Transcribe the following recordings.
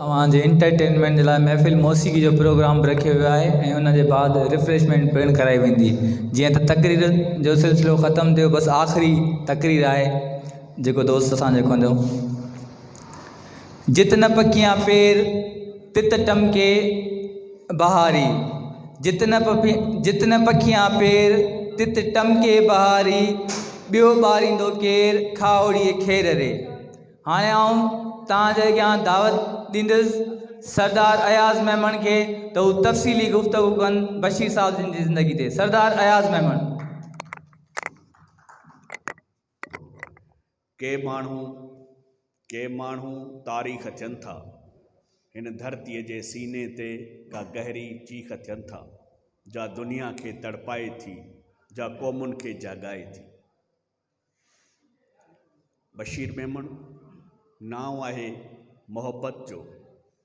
अवांजे entertainment जे लाइ महफ़िल मौसीक़ी जो प्रोग्राम रखियो वियो आहे ऐं उन जे बाद रिफ्रेशमेंट पिणु कराई वेंदी। जीअं त तकरीर जो सिलसिलो ख़तमु थियो, बसि आख़िरी तकरीर आहे जेको दोस्त असांजो कंदो। जित न पखियां पेर तित टमके बहारी, जित न पखियां पेर तित टमके बहारी, ॿियो ॿारींदो केरु खावड़ीअ खेर रे। हाणे आऊं तव्हांजे अॻियां दावत ॾींदुसि सरदार अयाज़ मेमन खे त हू तफ़सीली गुफ़्तगू कनि बशीर साहब जी ज़िंदगी ते। सरदार अयाज़ मेमन। के माण्हू तारीख़ थियनि था, हिन धरतीअ जे सीने ते का गहरी चीख थियनि था, जा दुनिया खे तड़पाए थी, जा क़ौमुनि खे जाॻाए थी। बशीर मेमन नाव आहे मोहब्बत जो,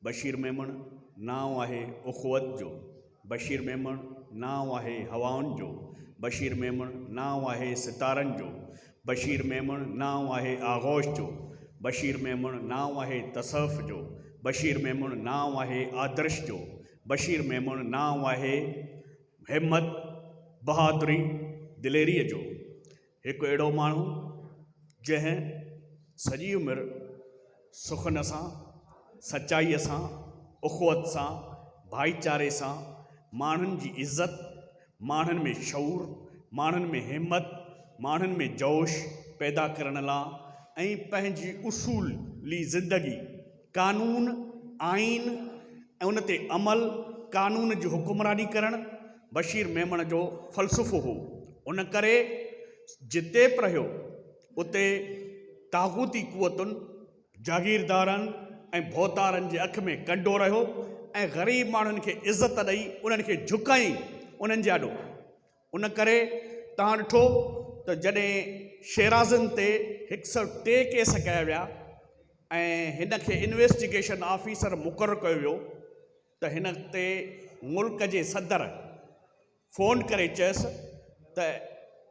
बशीर मेमन नाव आहे उख़ुवत जो, बशीर मेमन नाव आहे हवाउनि जो, बशीर मेमन नाव आहे सितारनि जो, बशीर मेमन नाव आहे आगोश जो, बशीर मेमन नाव आहे तसव्वुफ़ जो, बशीर मेमन नाव आहे आदर्श जो, बशीर मेमन नाव आहे हिम्मत बहादुरी दिलेरीअ जो। हिकु अहिड़ो माण्हू जंहिं सॼी उमिरि सुखन सां, सचाईअ सां, उख़ुवत सां, भाईचारे सां माण्हुनि जी इज़त, माण्हुनि में शऊर, माण्हुनि में हिम्मत, माण्हुनि में जोश पैदा करण लाइ ऐं पंहिंजी उसूली ज़िंदगी कानून आइन ऐं उन ते अमल, कानून जी हुकुमरानी करणु बशीर मेमन जो फ़लसफ़ो हो। उन करे जिते बि रहियो उते ताग़ूती क़ुवतुनि, जागीरदारनि ऐं भोतारनि जे अख में कंडो रहियो ऐं ग़रीब माण्हुनि खे इज़त ॾेई उन्हनि खे झुकाई उन्हनि जे आॾो। उन करे तव्हां ॾिठो त जॾहिं शेराज़नि ते 103 केस कया विया ऐं हिन खे इन्वेस्टिगेशन ऑफिसर मुक़ररु कयो वियो त हिन ते मुल्क जे सदर फ़ोन करे चयसि त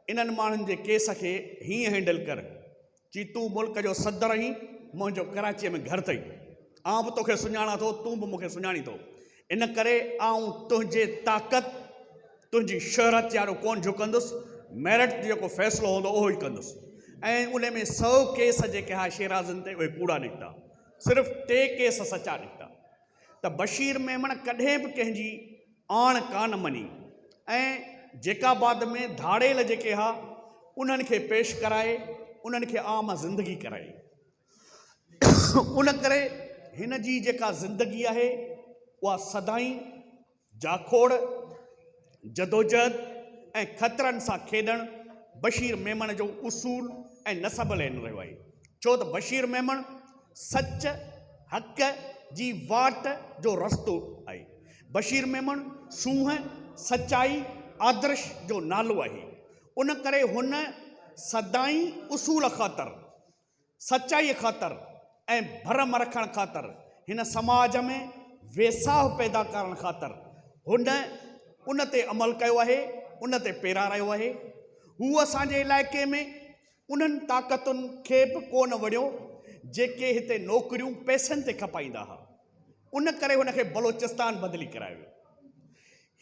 इन्हनि माण्हुनि जे केस खे हीअं हैंडल कर जी, तूं मुल्क जो सदर आहीं, मुंहिंजो कराचीअ में घरु अथई, आउं बि तोखे सुञाणा थो, तूं बि मूंखे सुञाणी थो, इन करे आउं तुंहिंजे ताक़त, तुंहिंजी शहरत यारो कोन झुकंदुसि, मेरिट जेको फ़ैसिलो हूंदो उहो ई कंदुसि। ऐं उन में 100 केस जेके हा शेराज़नि ते उहे कूड़ा निकिता, सिर्फ़ु 3 केस सचा निकिता। त बशीर मेमन कॾहिं बि कंहिंजी आण कान मञी ऐं जेकाबाद में धाड़ेल जेके हा उन्हनि खे पेश कराए, उन्हनि खे आम ज़िंदगी कराई। उन करे हिन जी जेका ज़िंदगी आहे उहा सदाई जाखोड़, जदोजहद ऐं ख़तरनि सां खेॾणु बशीर मेमन जो उसूल ऐं नसब लेन रहियो आहे। छो त बशीर मेमन सच, हक़ जी वाट जो रस्तो आहे। बशीर मेमन सूंहं, सचाई, आदर्श जो नालो आहे। उन करे हुन सदाई उसूल ख़ातिर, सचाई ख़ातिर ऐं भरम रखण ख़ातिर, हिन समाज में वेसाह पैदा करण ख़ातिर हुन उन ते अमल कयो आहे, उन ते पेरा रहियो आहे। हू असांजे इलाइक़े में उन्हनि ताक़तुनि खे बि कोन वड़ियो जेके हिते नौकरियूं पैसनि ते खपाईंदा हुआ, उन करे हुनखे बलोचिस्तान बदिली करायो।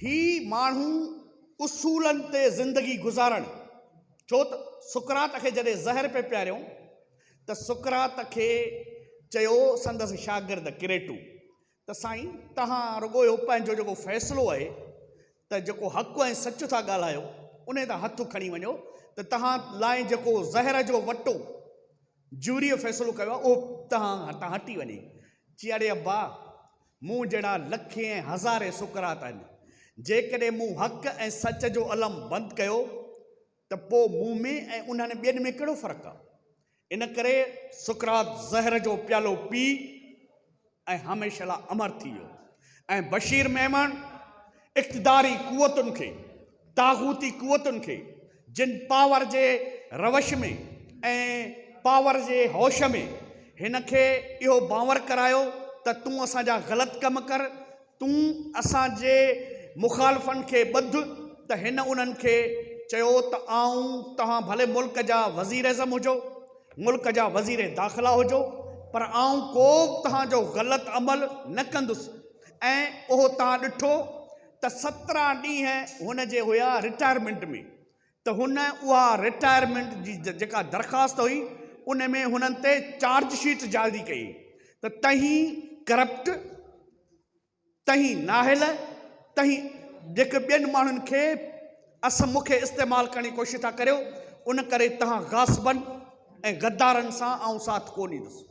ही माण्हू उसूलनि ते ज़िंदगी गुज़ारणु, छो त सुकरात खे जॾहिं ज़हर पे पियारियो त सुकरात खे चयो संदसि शागिर्द किरेटू त साईं तव्हां रुॻो पंहिंजो जेको फ़ैसिलो आहे त जेको हक़ ऐं सच था ॻाल्हायो उन तां हथु खणी वञो त तव्हां लाइ जेको ज़हर जो वटो जूरीअ फ़ैसिलो कयो आहे उहो तव्हां हटी वञे। चई अड़े अब्बा, मूं जहिड़ा लखे ऐं हज़ारे सुकरात आहिनि, जेकॾहिं मूं हक़ ऐं सच जो अलम बंदि कयो त पोइ मूं में ऐं उन्हनि ॿियनि में कहिड़ो फ़र्क़ु आहे। इन करे सुकरात ज़हर जो प्यालो पी ऐं हमेशह लाइ अमर थी वियो। ऐं बशीर मेमन इक़्तिदारी क़ुवतुनि खे, ताग़ूती क़ुवतुनि खे, जिन पावर जे रवश में ऐं पावर जे होश में हिन खे इहो बावर करायो त तूं असांजा ग़लति कम कर, तूं असांजे मुखालफ़नि खे ॿध, त हिन उन्हनि खे चयो त आऊं तव्हां भले मुल्क जा वज़ीर अज़म हुजो, मुल्क जा वज़ीर दाख़िला हुजो, पर आऊं को तव्हांजो ग़लति अमल न कंदुसि। ऐं उहो तव्हां ॾिठो त 17 ॾींहं हुन जे हुया रिटायरमेंट में, त हुन उहा रिटायरमेंट जी जेका दरख़्वास्त हुई उन में हुननि ते चार्ज शीट जारी कई त तहीं करप्ट, तहीं नाहिल, तहीं जेके ॿियनि माण्हुनि खे मूंखे इस्तेमालु करण जी कोशिशि था करियो, उन करे तव्हां गासिबनि ऐं गद्दारनि सां आऊं साथ कोन ईंदुसि।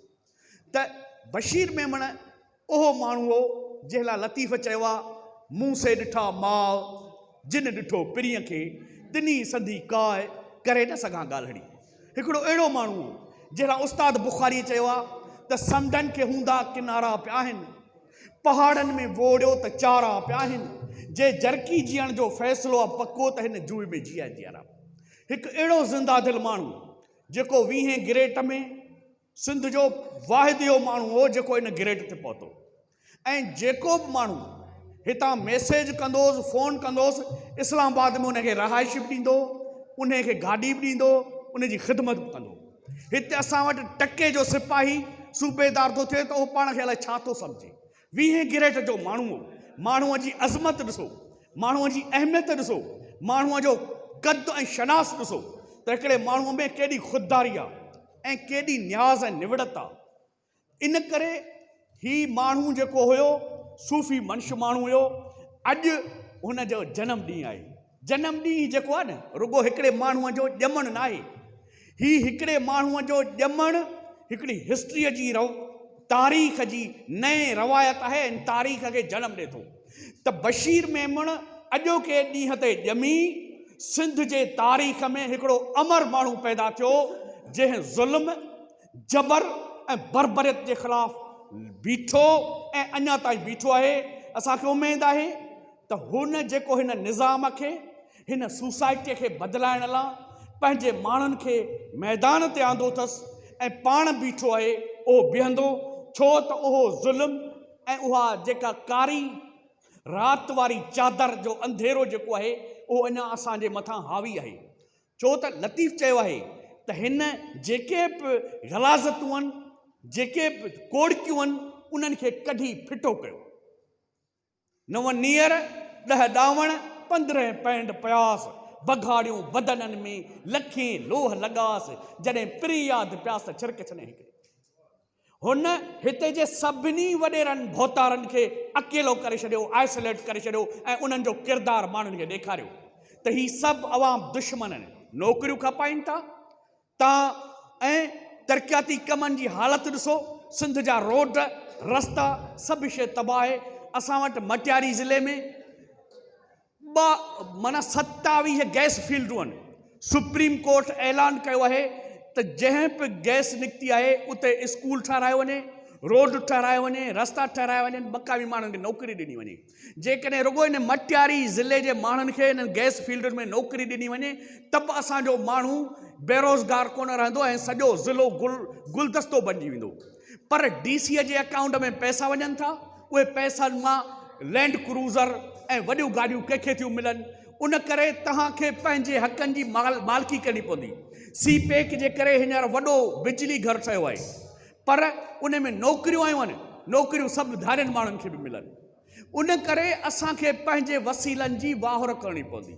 त बशीर मेमण उहो माण्हू हो जंहिं लाइ लतीफ़ चयो आहे मूं से ॾिठा माउ जिन ॾिठो पिरीअ खे तिनी संधी काय करे न सघां ॻाल्हिड़ी। हिकिड़ो अहिड़ो माण्हू हो जंहिं लाइ उस्ताद बुखारी चयो आहे त समुंडनि खे हूंदा किनारा पिया आहिनि, पहाड़नि में वोड़ियो त चारा पिया आहिनि, जे जरकी जीअण जो फ़ैसिलो आहे पको त हिन जुए में जीअं जीअरा। हिकु अहिड़ो ज़िंदा दिलि माण्हू जेको 20 ग्रेड में सिंध जो वाहिद इहो माण्हू हो जेको इन ग्रेड ते पहुतो। ऐं जेको बि माण्हू हितां मैसेज कंदोसि, फ़ोन कंदोसि, इस्लामाबाद में उनखे रहाइश बि ॾींदो, उनखे गाॾी बि ॾींदो, उनजी ख़िदमत बि कंदो। हिते असां वटि टके जो सिपाही सूबेदार थो थिए त उहो पाण खे अलाए छा थो सम्झे। 20 ग्रेड जो माण्हू हो, माण्हूअ जी अज़मत ॾिसो, माण्हूअ जी अहमियत ॾिसो, माण्हूअ जो क़द ऐं शनास ॾिसो त हिकिड़े माण्हूअ में केॾी ख़ुददारी आहे ऐं केॾी न्याज़ ऐं निवड़त आहे। इन करे ही माण्हू जेको हुयो सूफ़ी मंश माण्हू हुयो। अॼु हुन जो जनम ॾींहुं आहे। जनम ॾींहुं जेको आहे न रुगो हिकिड़े माण्हूअ जो ॼमणु न आहे, ही हिकिड़े माण्हूअ जो ॼमणु हिकिड़ी हिस्ट्रीअ जी तारीख़ जी नए रवायत आहे ऐं तारीख़ खे जनम ॾिए थो। त बशीर मेमण अॼोके ॾींहं ते ॼमी सिंध जे तारीख़ में हिकिड़ो अमर माण्हू पैदा थियो जंहिं ज़ुल्म, जबर ऐं बरबरियत जे ख़िलाफ़ बीठो ऐं अञा ताईं बीठो आहे। असांखे उमेद आहे त हुन जेको हिन निज़ाम खे, हिन सोसाइटीअ खे बदिलाइण लाइ पंहिंजे माण्हुनि खे मैदान ते आंदो अथसि ऐं पाण बीठो आहे, उहो बीहंदो, छो त उहो ज़ुल्म ऐं उहा जेका कारी राति वारी चादर जो अंधेरो जेको आहे उहो अञा असांजे मथां हावी आहे। छो त लतीफ़ चयो आहे त हिन जेके बि ग़लाज़तूं आहिनि, जेके बि कोड़कियूं आहिनि, उन्हनि खे कढी फिटो कयो। 9 नीअर 10 ॾावण 15 पैंड प्यास, बघाड़ियूं बदननि में लखें लोह लॻास, जॾहिं प्री यादि प्यास त छिरक छॾे हिकिड़े। हुन हिते जे सभिनी वॾेरनि भोतारनि खे अकेलो करे छॾियो, आइसोलेट करे छॾियो ऐं उन्हनि जो किरदारु माण्हुनि खे ॾेखारियो त ही सभु अवाम दुश्मन आहिनि। नौकरियूं खपाइनि था ऐं तरक़ियाती कमनि जी हालत ॾिसो, सिंध जा रोड रस्ता सभु शइ तबाह आहे। असां वटि मटियारी ज़िले में 27 गैस फील्डूं आहिनि। सुप्रीम कोर्ट ऐलान कयो आहे त जंहिं बि गैस निकिती आहे उते स्कूल ठारायो वञे, रोड ठारायो वञे, रस्ता ठाराया वञनि, मक़ामी माण्हुनि खे नौकरी ॾिनी वञे। जेकॾहिं रुगो इन मटियारी ज़िले जे माण्हुनि खे इन गैस फील्डुनि में नौकरी ॾिनी वञे त बि असांजो माण्हू बेरोज़गार कोन रहंदो ऐं सॼो ज़िलो गुलदस्तो बणिजी वेंदो। पर डीसीअ जे अकाउंट में पैसा वञनि था, उहे पैसनि मां लैंड क्रूज़र ऐं वॾियूं गाॾियूं कंहिंखे थियूं मिलनि। उन करे तव्हांखे पंहिंजे हक़नि जी मालिकी करणी पवंदी। सी पैक जे करे हींअर वॾो बिजली घर ठहियो आहे, पर उन में नौकरियूं आयूं आहिनि, नौकरियूं सभु धारियुनि माण्हुनि खे बि मिलनि। उन करे असांखे पंहिंजे वसीलनि जी वाहुर करणी पवंदी।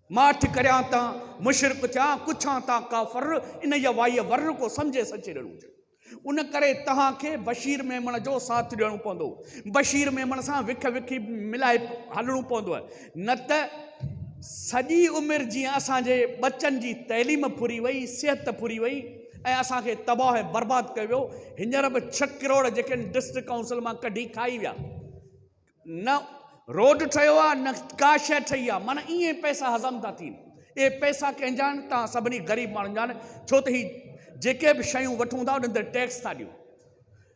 माठ करियां तां मुशरिक़ थिया, कुछां तां काफ़र, इन या वाईअ वर्र को सम्झे सचे ॾियणो। उन करे तव्हांखे बशीर मेमण जो साथ ॾियणो पवंदो। बशीर मेमण सां विखी मिलाए हलणो पवंदो आहे, न त सॼी उमिरि जीअं असांजे बचनि जी तइलीम फुरी वई, सिहत फुरी वई ऐं असांखे तबाह ऐं बर्बादु कयो वियो। हींअर बि 6 करोड़ जेके डिस्ट्रिक्ट काउंसिल मां कढी खाई विया। न रोड ठहियो आहे, न का शइ ठही आहे। माना ईअं पैसा हज़म था थियनि। इहे पैसा कंहिंजा आहिनि? तव्हां सभिनी ग़रीब माण्हुनि जा आहिनि, छो त ही जेके बि शयूं वठूं था उन्हनि ते टैक्स था ॾियूं।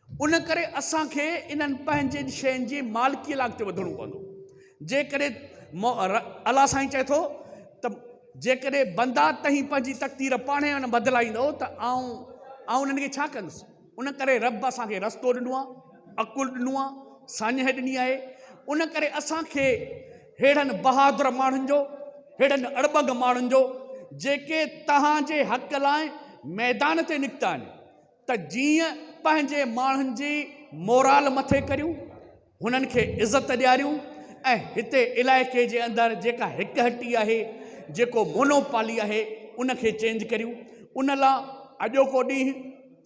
उन करे असांखे इन्हनि पंहिंजनि शयुनि जी मालिकीअ लाइ अॻिते वधणो पवंदो। जेकॾहिं अलाह साईं चए थो त जेकॾहिं बंदा तव्हीं पंहिंजी तक़दीर पाणे न बदिलाईंदो त आउं उन्हनि खे छा कंदुसि। उन करे रब असांखे रस्तो ॾिनो आहे, अक़ुलु ॾिनो आहे, साञ ॾिनी आहे। उन करे असांखे हेड़नि बहादुर माण्हुनि जो, हेड़नि अड़बंग माण्हुनि जो जेके तव्हांजे हक़ लाइ मैदान ते निकिता आहिनि, त जीअं पंहिंजे माण्हुनि जी मोराल मथे करियूं, हुननि खे इज़त ॾियारियूं ऐं हिते इलाइक़े जे अंदरि जेका हिकहटी आहे, जेको मोनोपाली आहे, उनखे चेंज करियूं। उन लाइ अॼोको ॾींहुं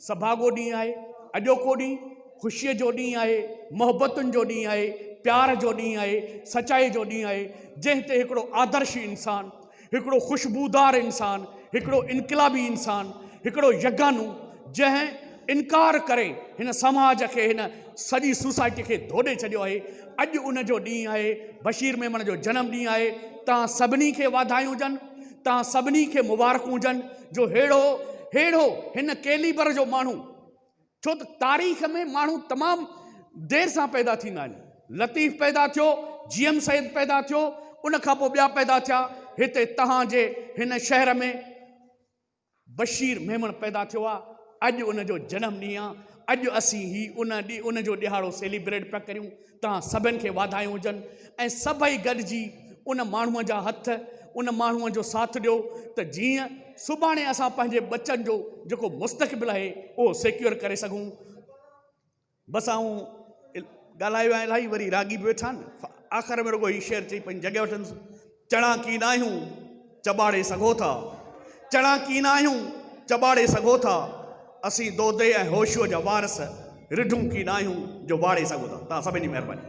सभाॻो ॾींहुं आहे, अॼोको ॾींहुं ख़ुशीअ जो ॾींहुं आहे, मोहबतुनि जो ॾींहुं आहे, प्यार जो ॾींहुं आहे, सचाई जो ॾींहुं आहे, जंहिं ते हिकिड़ो आदर्शी इंसानु, हिकिड़ो ख़ुशबूदार इंसानु, हिकिड़ो इनक़िलाबी इंसानु, हिकिड़ो यगानू जंहिं इनकार करे हिन समाज खे, हिन सॼी सोसाइटी खे धोॾे छॾियो आहे, अॼु उन जो ॾींहुं आहे। बशीर मेमण जो जनम ॾींहुं आहे। तव्हां सभिनी खे वाधायूं हुजनि, तव्हां सभिनी खे मुबारकूं हुजनि जो हेड़ो हिन कैलिबर जो माण्हू, छो त तारीख़ में माण्हू तमामु देरि सां पैदा थींदा आहिनि। लतीफ़ पैदा थियो, GM सैद पैदा थियो, उन खां पोइ ॿिया पैदा थिया। हिते तव्हांजे हिन शहर में बशीर मेमण पैदा थियो आहे। अॼु उन जो जनम ॾींहुं आहे। अॼु असीं उन जो ॾिहाड़ो सेलिब्रेट पिया करियूं। तव्हां सभिनि खे वाधायूं हुजनि ऐं सभई गॾिजी उन माण्हूअ जा हथ, उन माण्हूअ जो साथ ॾियो त जीअं सुभाणे असां पंहिंजे बचनि जो जेको मुस्तक़बिल आहे उहो सिक्योर करे सघूं। बसि आऊं ॻाल्हायो आहे इलाही, वरी रागी बि वेठा आहिनि। आख़िर में रुगो ही शेर चई पंहिंजी जॻह वठनि, चणा की न आहियूं चॿाड़े सघो था, चणा की न आहियूं चॿाड़े सघो था, असीं दोदे ऐं होशियो जा वारस रिढूं की न आहियूं जो वाड़े सघो था। तव्हां सभिनी जी महिरबानी।